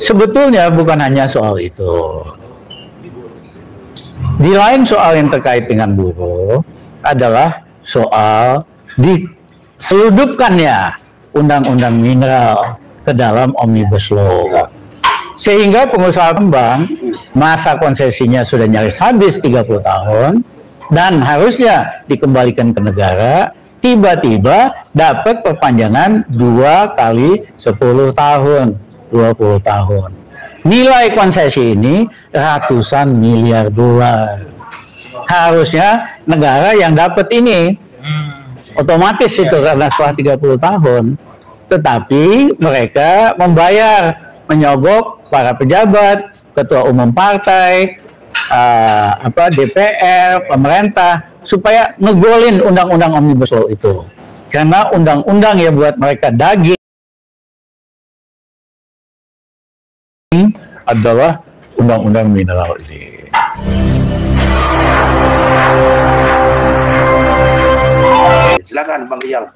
sebetulnya bukan hanya soal itu. Di lain soal yang terkait dengan buruh adalah soal diseludupkannya undang-undang mineral ke dalam Omnibus Law. Sehingga pengusaha tambang masa konsesinya sudah nyaris habis 30 tahun dan harusnya dikembalikan ke negara, tiba-tiba dapat perpanjangan 2 kali 10 tahun, 20 tahun. Nilai konsesi ini ratusan miliar dolar. Harusnya negara yang dapat ini otomatis itu karena setelah 30 tahun. Tetapi mereka membayar, menyogok para pejabat, ketua umum partai, DPR, pemerintah, supaya ngegolin undang-undang Omnibus Law itu. Karena undang-undang yang buat mereka daging adalah undang-undang mineral ini. Silakan Bang Rijal,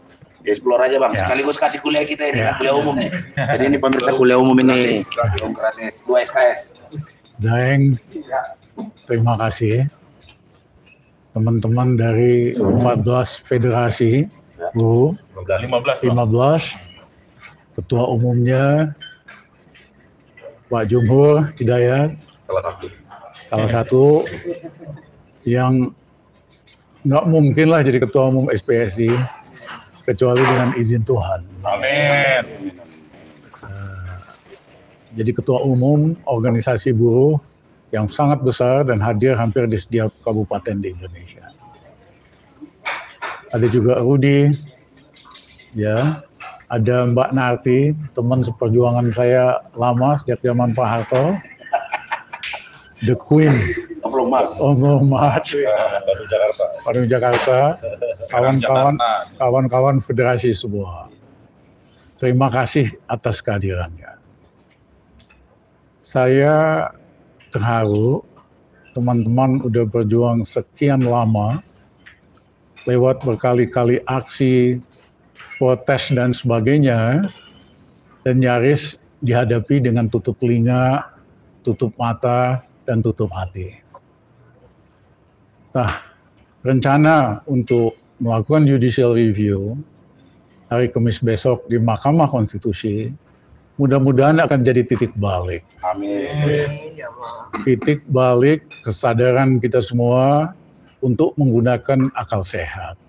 explore aja Bang. Sekaligus kasih kuliah kita ini, kuliah umum nih. Jadi ini pemirsa kuliah umum ini, gratis 2 SKS. Dan terima kasih teman-teman dari 14 federasi buruh, 15 ketua umumnya Pak Jumhur Hidayat, salah satu yang nggak mungkin lah jadi ketua umum SPSI kecuali dengan izin Tuhan. Amin. Jadi ketua umum organisasi buruh yang sangat besar dan hadir hampir di setiap kabupaten di Indonesia. Ada juga Rudi, ya. Ada Mbak Narti, teman seperjuangan saya lama sejak zaman Pak Harto. The Queen of Long March, Bandung Jakarta, kawan-kawan federasi semua. Terima kasih atas kehadirannya. Saya terharu, teman-teman udah berjuang sekian lama, lewat berkali-kali aksi, protes dan sebagainya, dan nyaris dihadapi dengan tutup telinga, tutup mata, dan tutup hati. Nah, rencana untuk melakukan judicial review hari Kamis besok di Mahkamah Konstitusi, mudah-mudahan akan jadi titik balik. Amin. Titik balik kesadaran kita semua untuk menggunakan akal sehat,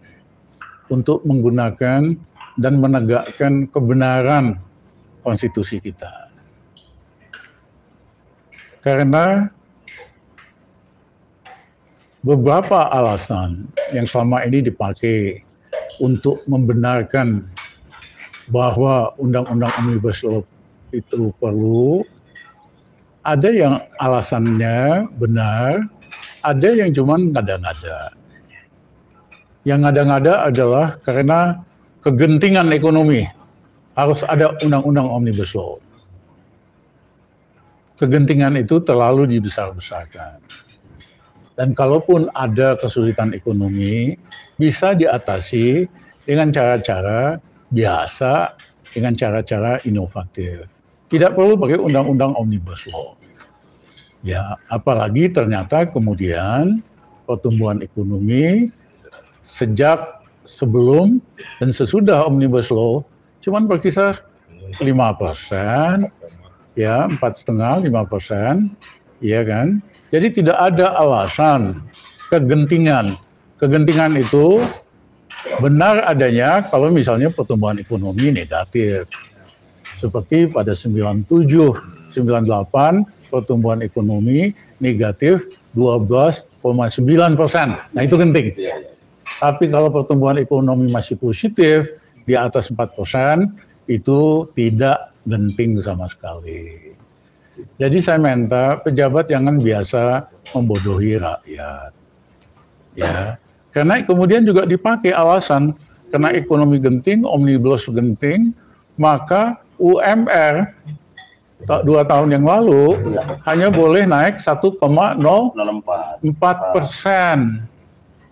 untuk menggunakan dan menegakkan kebenaran konstitusi kita. Karena beberapa alasan yang selama ini dipakai untuk membenarkan bahwa undang-undang Omnibus Law itu perlu, ada yang alasannya benar, ada yang cuma ngada-ngada. Yang ngada-ngada adalah karena kegentingan ekonomi, harus ada undang-undang Omnibus Law. Kegentingan itu terlalu dibesar-besarkan. Dan kalaupun ada kesulitan ekonomi, bisa diatasi dengan cara-cara biasa, dengan cara-cara inovatif. Tidak perlu pakai undang-undang Omnibus Law. Ya, apalagi ternyata kemudian pertumbuhan ekonomi sejak sebelum dan sesudah Omnibus Law cuman berkisar 5%, ya 4,5, 5%, ya kan? Jadi tidak ada alasan kegentingan. Kegentingan itu benar adanya kalau misalnya pertumbuhan ekonomi negatif. Seperti pada 97, 98 pertumbuhan ekonomi negatif 12,9%. Nah itu genting. Tapi kalau pertumbuhan ekonomi masih positif di atas 4%, itu tidak genting sama sekali. Jadi saya minta pejabat jangan biasa membodohi rakyat. Ya. Karena kemudian juga dipakai alasan karena ekonomi genting, omnibus genting, maka UMR 2 tahun yang lalu hanya boleh naik 1,04%.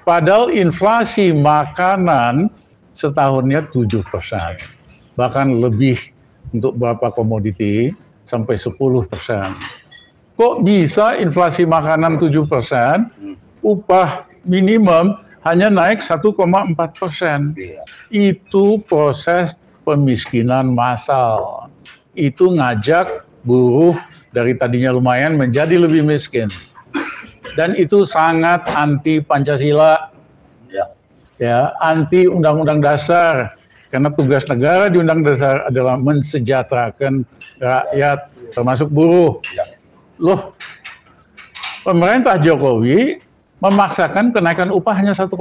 Padahal inflasi makanan setahunnya 7%. Bahkan lebih untuk beberapa komoditi sampai 10%. Kok bisa inflasi makanan 7%, upah minimum hanya naik 1,4%. Itu proses pemiskinan massal. Itu ngajak buruh dari tadinya lumayan menjadi lebih miskin. Dan itu sangat anti Pancasila. Ya, anti Undang-Undang Dasar. Karena tugas negara di Undang-Undang Dasar adalah mensejahterakan rakyat, termasuk buruh. Loh, pemerintah Jokowi memaksakan kenaikan upah hanya 1,4%.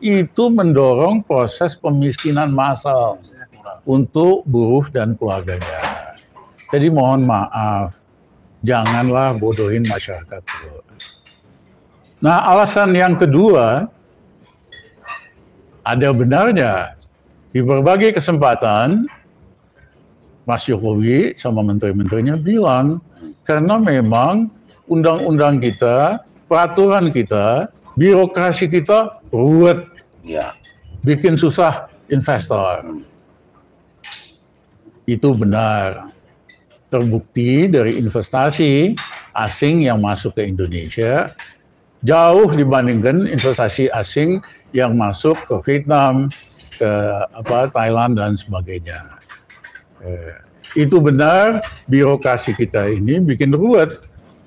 Itu mendorong proses pemiskinan massal untuk buruh dan keluarganya. Jadi mohon maaf, janganlah bodohin masyarakat. Nah, alasan yang kedua, ada benarnya di berbagai kesempatan Mas Jokowi sama menteri-menterinya bilang karena memang undang-undang kita, peraturan kita, birokrasi kita ruwet, bikin susah investor. Itu benar. Terbukti dari investasi asing yang masuk ke Indonesia jauh dibandingkan investasi asing yang masuk ke Vietnam, ke Thailand dan sebagainya. Itu benar, birokrasi kita ini bikin ruwet,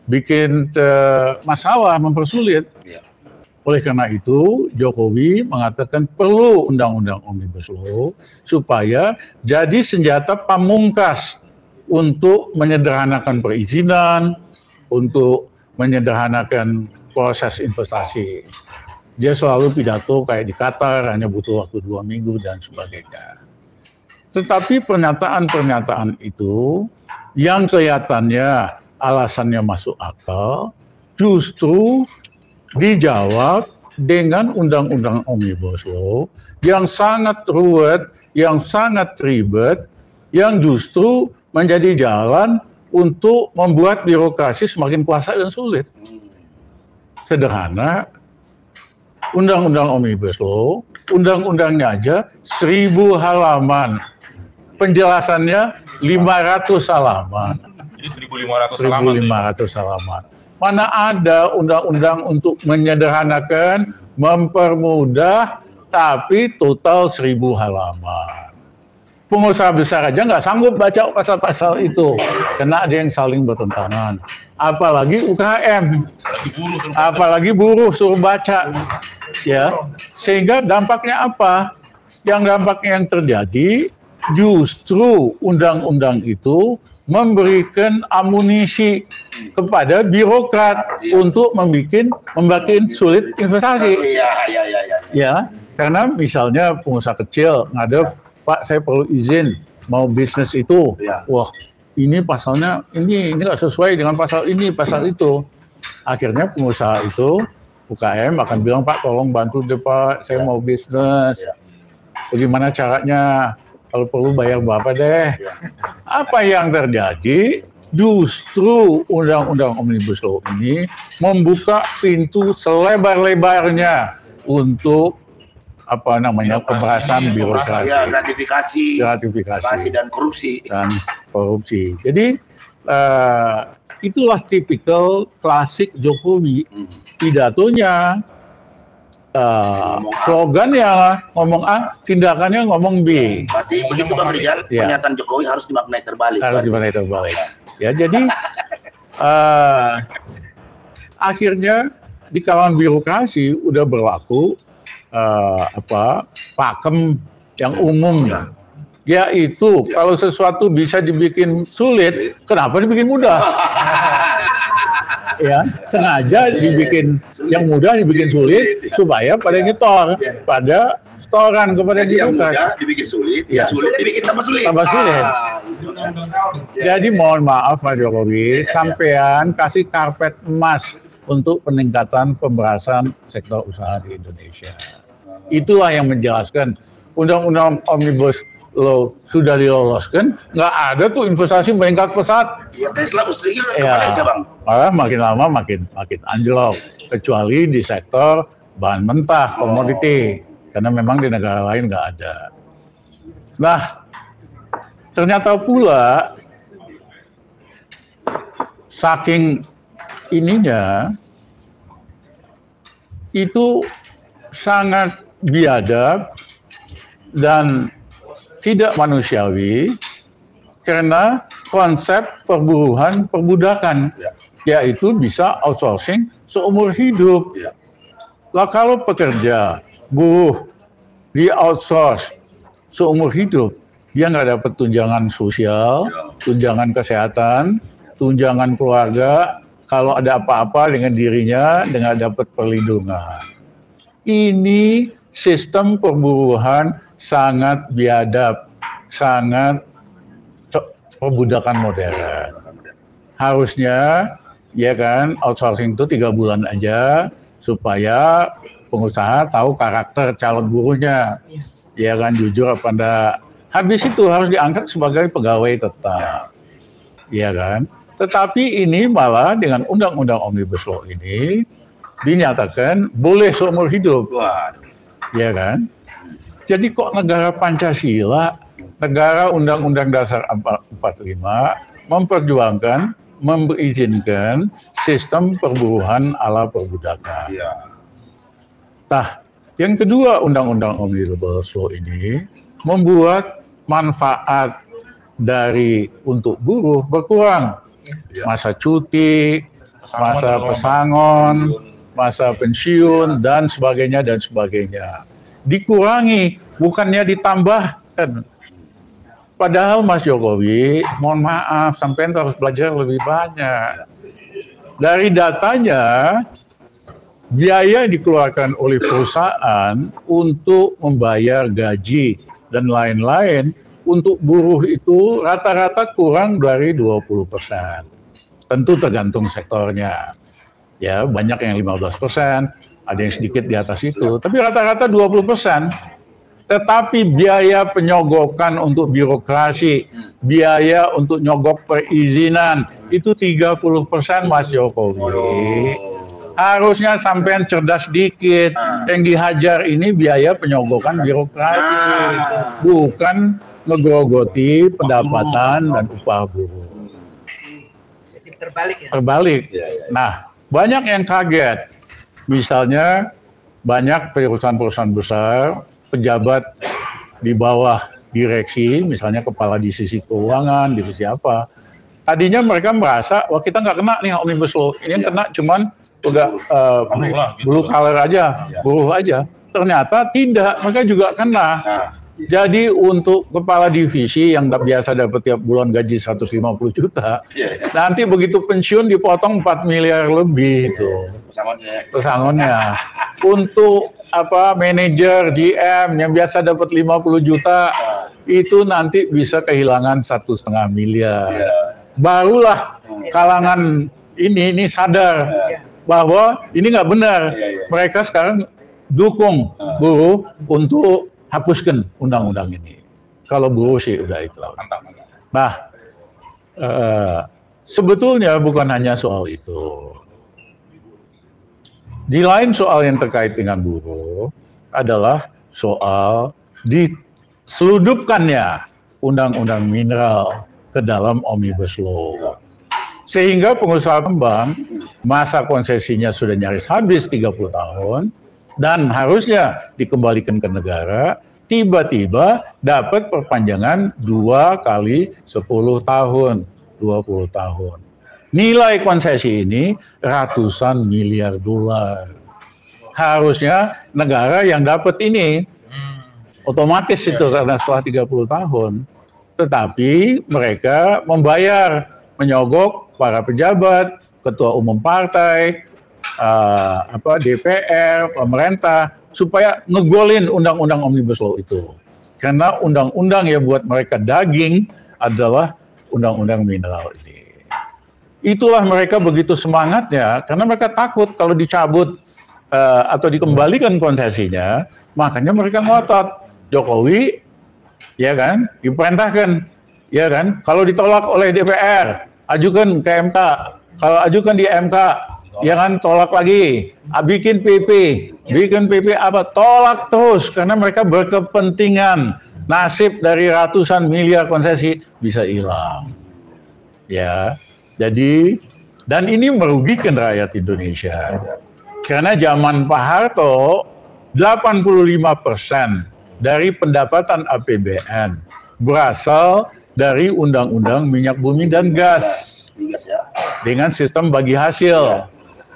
bikin masalah, mempersulit. Oleh karena itu, Jokowi mengatakan perlu undang-undang Omnibus Law supaya jadi senjata pamungkas untuk menyederhanakan perizinan, untuk menyederhanakan proses investasi. Dia selalu pidato kayak di Qatar, hanya butuh waktu 2 minggu dan sebagainya. Tetapi pernyataan-pernyataan itu yang kelihatannya alasannya masuk akal, justru dijawab dengan undang-undang Omnibus Law yang sangat ruwet, yang sangat ribet, yang justru menjadi jalan untuk membuat birokrasi semakin kuasa dan sulit. Sederhana, undang-undang Omnibus Law, undang-undangnya aja 1000 halaman. Penjelasannya 500 halaman. Jadi 1.500 halaman. Mana ada undang-undang untuk menyederhanakan, mempermudah, tapi total 1000 halaman. Pengusaha besar aja nggak sanggup baca pasal-pasal itu, karena ada yang saling bertentangan. Apalagi UKM, apalagi buruh suruh baca, ya. Sehingga dampaknya apa? Yang dampaknya yang terjadi justru undang-undang itu memberikan amunisi kepada birokrat untuk membuat sulit investasi. Ya, karena misalnya pengusaha kecil ngadep, Pak, saya perlu izin mau bisnis itu. Wah, ini pasalnya ini nggak sesuai dengan pasal ini, pasal itu. Akhirnya pengusaha itu UKM akan bilang, Pak, tolong bantu deh Pak, saya mau bisnis. Bagaimana caranya? Kalau perlu bayar berapa deh? Apa yang terjadi? Justru undang-undang Omnibus Law ini membuka pintu selebar-lebarnya untuk pembahasan birokrasi, gratifikasi dan korupsi. Jadi itulah tipikal klasik Jokowi. Pidatonya, slogannya ngomong A, tindakannya ngomong B. Berarti begitu Bang Rijal, pernyataan Jokowi harus dimaknai terbalik. Ya, jadi akhirnya di kalangan birokrasi udah berlaku pakem yang umum, yaitu kalau sesuatu bisa dibikin sulit, kenapa dibikin mudah? Ya, sengaja dibikin yang mudah dibikin sulit supaya pada nyetor, pada setoran kepada birokrat. Yang mudah dibikin sulit, sulit dibikin tambah sulit. Jadi mohon maaf Pak Jokowi, sampean kasih karpet emas untuk peningkatan pemerasan sektor usaha di Indonesia. Itulah yang menjelaskan undang-undang Omnibus Law sudah diloloskan, nggak ada tuh investasi meningkat pesat. Iya, Tesla Malaysia, Bang. Malah makin lama makin anjlok, kecuali di sektor bahan mentah, komoditi, karena memang di negara lain nggak ada. Nah, ternyata pula saking ininya itu sangat biadab dan tidak manusiawi karena konsep perburuhan perbudakan, yaitu bisa outsourcing seumur hidup. Lah kalau pekerja buruh di outsource seumur hidup, dia nggak dapat tunjangan sosial, tunjangan kesehatan, tunjangan keluarga. Kalau ada apa-apa dengan dirinya, dengan dapat perlindungan. Ini sistem perburuhan sangat biadab, sangat perbudakan modern. Harusnya, ya kan, outsourcing itu 3 bulan aja supaya pengusaha tahu karakter calon buruhnya, ya kan, jujur apa enggak. Habis itu harus diangkat sebagai pegawai tetap, ya kan. Tetapi ini malah dengan undang-undang Omnibus Law ini dinyatakan boleh seumur hidup, ya kan. Jadi kok negara Pancasila, negara Undang-Undang Dasar 45 memperjuangkan, mengizinkan sistem perburuhan ala perbudakan. Nah, yang kedua Undang-Undang Omnibus Law ini membuat manfaat dari untuk buruh berkurang. Masa cuti, masa pesangon, masa pensiun, dan sebagainya, dan sebagainya. Dikurangi, bukannya ditambahkan. Padahal Mas Jokowi, mohon maaf, sampai harus belajar lebih banyak. Dari datanya, biaya yang dikeluarkan oleh perusahaan untuk membayar gaji dan lain-lain, untuk buruh itu rata-rata kurang dari 20%. Tentu tergantung sektornya. Ya, banyak yang 15%, ada yang sedikit di atas itu, tapi rata-rata 20%. Tetapi biaya penyogokan untuk birokrasi, biaya untuk nyogok perizinan, itu 30% Mas Jokowi. Harusnya sampean cerdas dikit. Yang dihajar ini biaya penyogokan birokrasi, bukan ngegrogoti pendapatan dan upah buruh. Terbalik ya? Terbalik. Nah, banyak yang kaget. Misalnya, banyak perusahaan-perusahaan besar, pejabat di bawah direksi, misalnya kepala divisi keuangan, divisi apa. Tadinya mereka merasa, wah kita nggak kena nih Omnibus Law. Ini yang kena cuman udah blue collar aja, buruh aja. Ternyata tidak, mereka juga kena. Jadi untuk kepala divisi yang biasa dapat tiap bulan gaji 150 juta, nanti begitu pensiun dipotong 4 miliar lebih itu pesangonnya. Untuk apa manajer GM yang biasa dapat 50 juta, itu nanti bisa kehilangan 1,5 miliar. Barulah kalangan ini sadar bahwa ini nggak benar. Mereka sekarang dukung buruh untuk hapuskan undang-undang ini. Kalau buruh sih udah itu. Nah, sebetulnya bukan hanya soal itu. Di lain soal yang terkait dengan buruh adalah soal diseludupkannya undang-undang mineral ke dalam Omnibus Law. Sehingga pengusaha tambang masa konsesinya sudah nyaris habis 30 tahun, dan harusnya dikembalikan ke negara, tiba-tiba dapat perpanjangan 2 kali 10 tahun, 20 tahun. Nilai konsesi ini ratusan miliar dolar. Harusnya negara yang dapat ini, otomatis itu karena setelah 30 tahun. Tetapi mereka membayar, menyogok para pejabat, ketua umum partai, DPR, pemerintah, supaya ngegolin undang-undang Omnibus Law itu. Karena undang-undang yang buat mereka daging adalah undang-undang mineral ini. Itulah mereka begitu semangatnya, karena mereka takut kalau dicabut atau dikembalikan konsesinya, makanya mereka ngotot. Jokowi, ya kan, diperintahkan, ya kan, kalau ditolak oleh DPR, ajukan ke MK. Kalau ajukan di MK, ya kan, tolak lagi, bikin PP apa, tolak terus, karena mereka berkepentingan nasib dari ratusan miliar konsesi bisa hilang. Ya, jadi Dan ini merugikan rakyat Indonesia. Karena zaman Pak Harto, 85% dari pendapatan APBN berasal dari Undang-Undang Minyak Bumi dan Gas. Dengan sistem bagi hasil.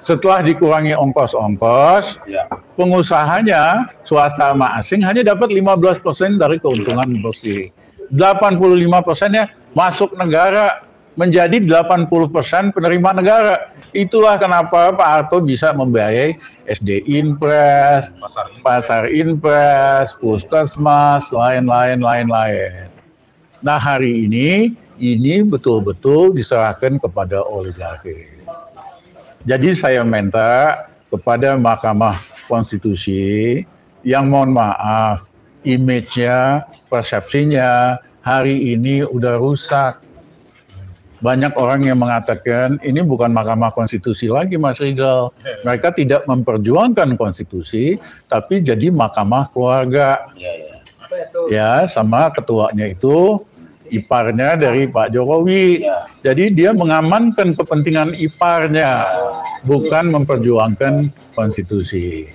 Setelah dikurangi ongkos-ongkos, pengusahanya, swasta sama asing, hanya dapat 15% dari keuntungan bersih. 85%-nya masuk negara, menjadi 80% penerima negara. Itulah kenapa Pak Harto bisa membiayai SD Inpres, Pasar Inpres, Puskesmas, lain-lain. Nah hari ini betul-betul diserahkan kepada oligarki. Jadi saya minta kepada Mahkamah Konstitusi yang mohon maaf, image-nya, persepsinya hari ini udah rusak. Banyak orang yang mengatakan ini bukan Mahkamah Konstitusi lagi, Mas Rizal. Mereka tidak memperjuangkan konstitusi, tapi jadi Mahkamah Keluarga. Ya, sama ketuanya itu iparnya dari Pak Jokowi. Jadi dia mengamankan kepentingan iparnya, bukan memperjuangkan konstitusi.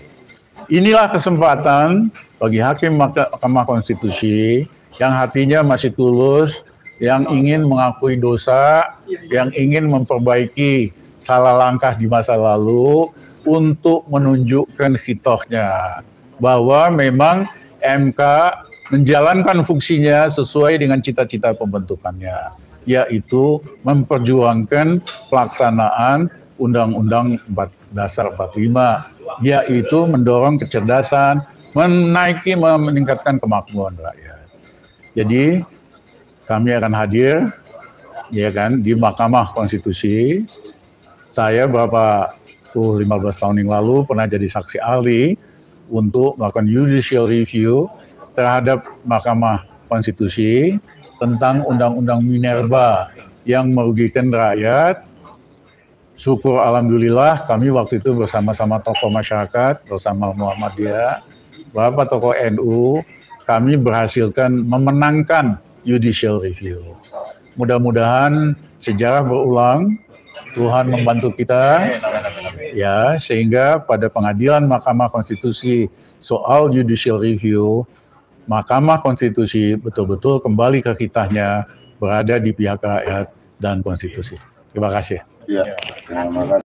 Inilah kesempatan bagi hakim Mahkamah Konstitusi yang hatinya masih tulus, yang ingin mengakui dosa, yang ingin memperbaiki salah langkah di masa lalu untuk menunjukkan hitohnya bahwa memang MK menjalankan fungsinya sesuai dengan cita-cita pembentukannya, yaitu memperjuangkan pelaksanaan Undang-Undang Dasar 45, yaitu mendorong kecerdasan, meningkatkan kemakmuran rakyat. Jadi kami akan hadir, ya kan, di Mahkamah Konstitusi. Saya berapa 15 tahun yang lalu pernah jadi saksi ahli untuk melakukan judicial review terhadap Mahkamah Konstitusi tentang Undang-Undang Minerba yang merugikan rakyat. Syukur alhamdulillah kami waktu itu bersama-sama tokoh masyarakat, bersama Muhammadiyah, beberapa tokoh NU, kami berhasilkan memenangkan judicial review. Mudah-mudahan sejarah berulang, Tuhan membantu kita, ya, sehingga pada pengadilan Mahkamah Konstitusi soal judicial review, Mahkamah Konstitusi betul-betul kembali ke kitanya, berada di pihak rakyat dan konstitusi. Terima kasih. Ya, terima kasih.